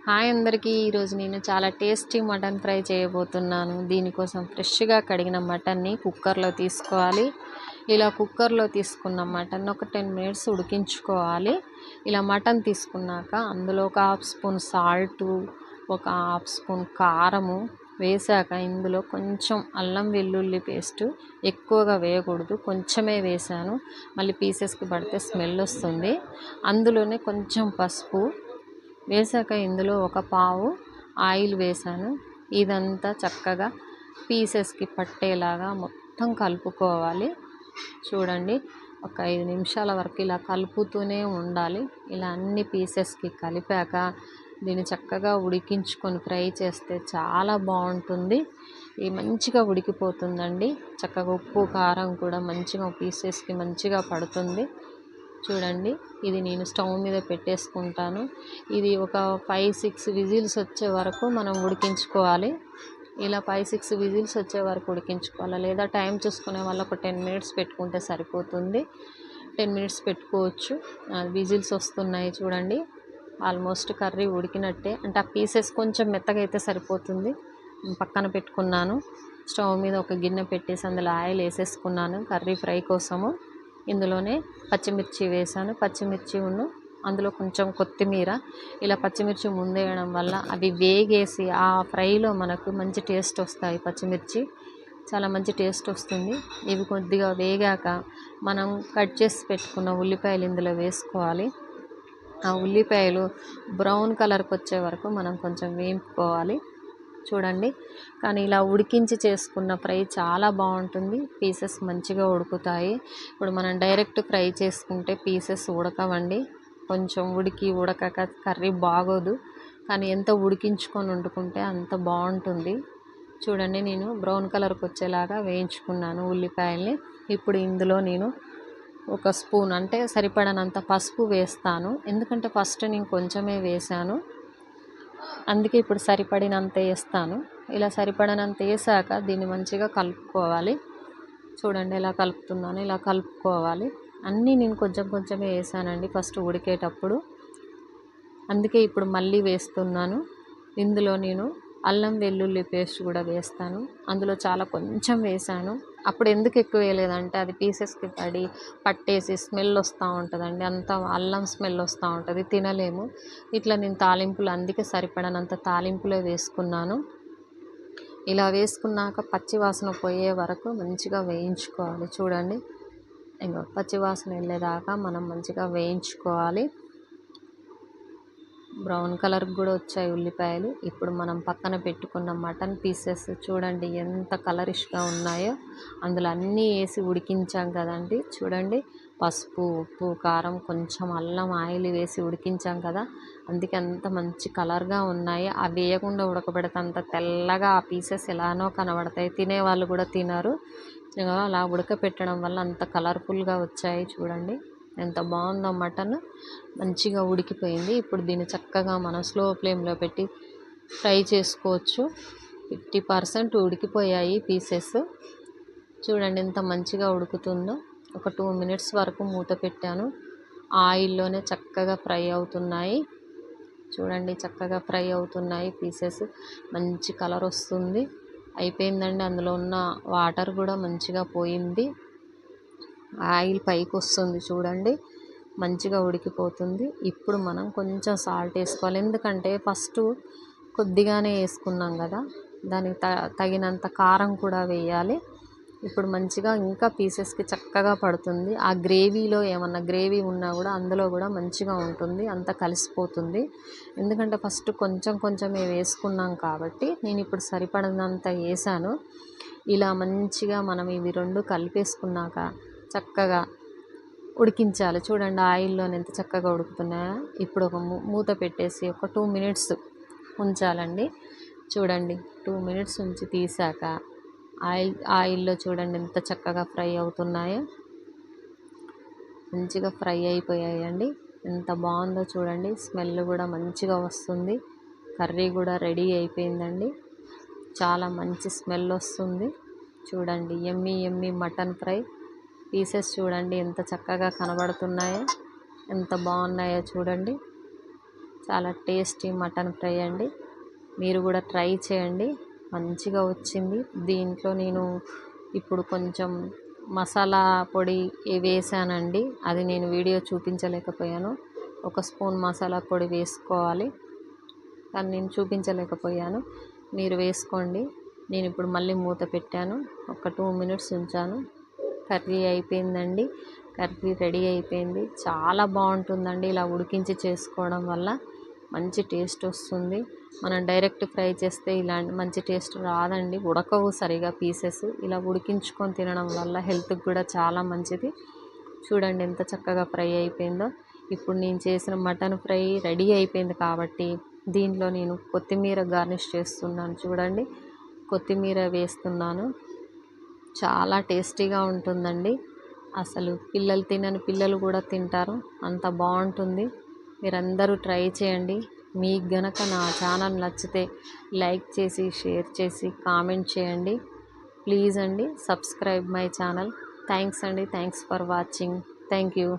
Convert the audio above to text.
Hi అందరికీ. ఈరోజు నేను చాలా టేస్టీ మటన్ ఫ్రై చేయబోతున్నాను. దీనికోసం ఫ్రెష్గా కడిగిన మటన్ని కుక్కర్లో తీసుకోవాలి. ఇలా కుక్కర్లో తీసుకున్న మటన్ ఒక 10 మినిట్స్ ఉడికించుకోవాలి. ఇలా మటన్ తీసుకున్నాక అందులో ఒక హాఫ్ స్పూన్ సాల్టు, ఒక హాఫ్ స్పూన్ కారము వేసాక ఇందులో కొంచెం అల్లం వెల్లుల్లి పేస్టు, ఎక్కువగా వేయకూడదు, కొంచెమే వేసాను. మళ్ళీ పీసెస్కి పడితే స్మెల్ వస్తుంది. అందులోనే కొంచెం పసుపు వేసాక ఇందులో ఒక పావు ఆయిల్ వేసాను. ఇదంతా చక్కగా పీసెస్కి పట్టేలాగా మొత్తం కలుపుకోవాలి. చూడండి, ఒక 5 నిమిషాల వరకు ఇలా కలుపుతూనే ఉండాలి. ఇలా అన్ని పీసెస్కి కలిపాక దీన్ని చక్కగా ఉడికించుకొని ఫ్రై చేస్తే చాలా బాగుంటుంది. ఇది మంచిగా ఉడికిపోతుందండి. చక్కగా ఉప్పు కారం కూడా మంచిగా పీసెస్కి మంచిగా పడుతుంది. చూడండి, ఇది నేను స్టవ్ మీద పెట్టేసుకుంటాను. ఇది ఒక 5-6 విజిల్స్ వచ్చే వరకు మనం ఉడికించుకోవాలి. ఇలా 5-6 విజిల్స్ వచ్చే వరకు ఉడికించుకోవాలి. లేదా టైం చూసుకునే వాళ్ళు ఒక 10 మినిట్స్ పెట్టుకుంటే సరిపోతుంది. 10 మినిట్స్ పెట్టుకోవచ్చు. విజిల్స్ వస్తున్నాయి చూడండి. ఆల్మోస్ట్ కర్రీ ఉడికినట్టే, అంటే ఆ పీసెస్ కొంచెం మెత్తగా అయితే సరిపోతుంది. పక్కన పెట్టుకున్నాను. స్టవ్ మీద ఒక గిన్నె పెట్టేసి అందులో ఆయిల్ వేసేసుకున్నాను కర్రీ ఫ్రై కోసము. ఇందులోనే పచ్చిమిర్చి వేసాను. పచ్చిమిర్చి అందులో కొంచెం కొత్తిమీర. ఇలా పచ్చిమిర్చి ముందేయడం వల్ల అవి వేగేసి ఆ ఫ్రైలో మనకు మంచి టేస్ట్ వస్తాయి. పచ్చిమిర్చి చాలా మంచి టేస్ట్ వస్తుంది. ఇవి కొద్దిగా వేగాక మనం కట్ చేసి పెట్టుకున్న ఉల్లిపాయలు ఇందులో వేసుకోవాలి. ఆ ఉల్లిపాయలు బ్రౌన్ కలర్కి వచ్చే వరకు మనం కొంచెం వేపుకోవాలి. చూడండి, కానీ ఇలా ఉడికించి చేసుకున్న ఫ్రై చాలా బాగుంటుంది. పీసెస్ మంచిగా ఉడుకుతాయి. ఇప్పుడు మనం డైరెక్ట్ ఫ్రై చేసుకుంటే పీసెస్ ఉడకవండి. కొంచెం ఉడకక కర్రీ బాగోదు. కానీ ఎంత ఉడికించుకొని వండుకుంటే అంత బాగుంటుంది. చూడండి, నేను బ్రౌన్ కలర్కి వచ్చేలాగా వేయించుకున్నాను ఉల్లిపాయల్ని. ఇప్పుడు ఇందులో నేను ఒక స్పూన్, అంటే సరిపడనంత పసుపు వేస్తాను. ఎందుకంటే ఫస్ట్ నేను కొంచెమే వేసాను, అందుకే ఇప్పుడు సరిపడినంత వేస్తాను. ఇలా సరిపడినంత వేసాక దీన్ని మంచిగా కలుపుకోవాలి. చూడండి ఎలా కలుపుతున్నాను. ఇలా కలుపుకోవాలి. అన్నీ నేను కొంచెం కొంచెమే వేసానండి ఫస్ట్ ఉడికేటప్పుడు, అందుకే ఇప్పుడు మళ్ళీ వేస్తున్నాను. ఇందులో నేను అల్లం వెల్లుల్లి పేస్ట్ కూడా వేస్తాను. అందులో చాలా కొంచెం వేసాను. అప్పుడు ఎందుకు ఎక్కువ వేయలేదంటే అది పీసెస్కి పట్టేసి స్మెల్ వస్తూ ఉంటుందండి. అంత అల్లం స్మెల్ వస్తూ ఉంటుంది, తినలేము. ఇట్లా నేను తాలింపులు అందుకే సరిపడనంత తాలింపులే వేసుకున్నాను. ఇలా వేసుకున్నాక పచ్చివాసన పోయే వరకు మంచిగా వేయించుకోవాలి. చూడండి, ఇంకా పచ్చివాసన వెళ్ళేదాకా మనం మంచిగా వేయించుకోవాలి. బ్రౌన్ కలర్కి కూడా వచ్చాయి ఉల్లిపాయలు. ఇప్పుడు మనం పక్కన పెట్టుకున్న మటన్ పీసెస్ చూడండి ఎంత కలరిష్గా ఉన్నాయో. అందులో అన్నీ వేసి ఉడికించాం కదండి. చూడండి, పసుపు, ఉప్పు, కారం, కొంచెం అల్లం, ఆయిల్ వేసి ఉడికించాం కదా, అందుకే అంత మంచి కలర్గా ఉన్నాయి. అవి వేయకుండా ఉడకబెడితే అంత తెల్లగా ఆ పీసెస్ ఎలానో కనబడతాయి. తినేవాళ్ళు కూడా తినరు. అలా ఉడకపెట్టడం వల్ల అంత కలర్ఫుల్గా వచ్చాయి. చూడండి ఎంత బాగుందో. మటన్ మంచిగా ఉడికిపోయింది. ఇప్పుడు దీన్ని చక్కగా మనం స్లో ఫ్లేమ్లో పెట్టి ఫ్రై చేసుకోవచ్చు. 50% ఉడికిపోయాయి పీసెస్. చూడండి ఎంత మంచిగా ఉడుకుతుందో. ఒక 2 మినిట్స్ వరకు మూత పెట్టాను. ఆయిల్లోనే చక్కగా ఫ్రై అవుతున్నాయి. చూడండి, చక్కగా ఫ్రై అవుతున్నాయి పీసెస్. మంచి కలర్ వస్తుంది. అయిపోయిందండి. అందులో ఉన్న వాటర్ కూడా మంచిగా పోయింది. ఆయిల్ పైకి వస్తుంది. చూడండి, మంచిగా ఉడికిపోతుంది. ఇప్పుడు మనం కొంచెం సాల్ట్ వేసుకోవాలి. ఎందుకంటే ఫస్ట్ కొద్దిగానే వేసుకున్నాం కదా, దానికి తగినంత కారం కూడా వేయాలి. ఇప్పుడు మంచిగా ఇంకా పీసెస్కి చక్కగా పడుతుంది. ఆ గ్రేవీలో ఏమన్నా గ్రేవీ ఉన్నా కూడా అందులో కూడా మంచిగా ఉంటుంది, అంత కలిసిపోతుంది. ఎందుకంటే ఫస్ట్ కొంచెం కొంచెమే వేసుకున్నాం కాబట్టి నేను ఇప్పుడు సరిపడినంత వేసాను. ఇలా మంచిగా మనం ఇవి రెండు కలిపేసుకున్నాక చక్కగా ఉడికించాలి. చూడండి ఆయిల్లోనే ఎంత చక్కగా ఉడుకుతున్నాయో. ఇప్పుడు ఒక మూత పెట్టేసి ఒక 2 మినిట్స్ ఉంచాలండి. చూడండి, 2 మినిట్స్ ఉంచి తీసాక ఆయిల్లో చూడండి ఎంత చక్కగా ఫ్రై అవుతున్నాయో. మంచిగా ఫ్రై అయిపోయాయండి. ఎంత బాగుందో చూడండి. స్మెల్ కూడా మంచిగా వస్తుంది. కర్రీ కూడా రెడీ అయిపోయిందండి. చాలా మంచి స్మెల్ వస్తుంది. చూడండి, యమ్మీ యమ్మీ మటన్ ఫ్రై పీసెస్ చూడండి ఎంత చక్కగా కనబడుతున్నాయో, ఎంత బాగున్నాయో చూడండి. చాలా టేస్టీ మటన్ ఫ్రై అండి. మీరు కూడా ట్రై చేయండి, మంచిగా వచ్చింది. దీంట్లో నేను ఇప్పుడు కొంచెం మసాలా పొడి వేసానండి, అది నేను వీడియో చూపించలేకపోయాను. 1 స్పూన్ మసాలా పొడి వేసుకోవాలి, కానీ నేను చూపించలేకపోయాను. మీరు వేసుకోండి. నేను ఇప్పుడు మళ్ళీ మూత పెట్టాను, ఒక 2 మినిట్స్ ఉంచాను. కర్రీ అయిపోయిందండి, కర్రీ రెడీ అయిపోయింది. చాలా బాగుంటుందండి ఇలా ఉడికించి చేసుకోవడం వల్ల, మంచి టేస్ట్ వస్తుంది. మనం డైరెక్ట్ ఫ్రై చేస్తే ఇలాంటి మంచి టేస్ట్ రాదండి, ఉడకవు సరిగా పీసెస్. ఇలా ఉడికించుకొని తినడం వల్ల హెల్త్కి కూడా చాలా మంచిది. చూడండి ఎంత చక్కగా ఫ్రై అయిపోయిందో. ఇప్పుడు నేను చేసిన మటన్ ఫ్రై రెడీ అయిపోయింది కాబట్టి దీంట్లో నేను కొత్తిమీర గార్నిష్ చేస్తున్నాను. చూడండి, కొత్తిమీర వేస్తున్నాను. చాలా టేస్టీగా ఉంటుందండి. అసలు తినని పిల్లలు కూడా తింటారు, అంత బాగుంటుంది. మీరందరూ ట్రై చేయండి. మీకు గనక నా ఛానల్ నచ్చితే లైక్ చేసి, షేర్ చేసి, కామెంట్ చేయండి. ప్లీజ్ అండి, సబ్స్క్రైబ్ మై ఛానల్. థ్యాంక్స్ అండి, thanks for watching. Thank you.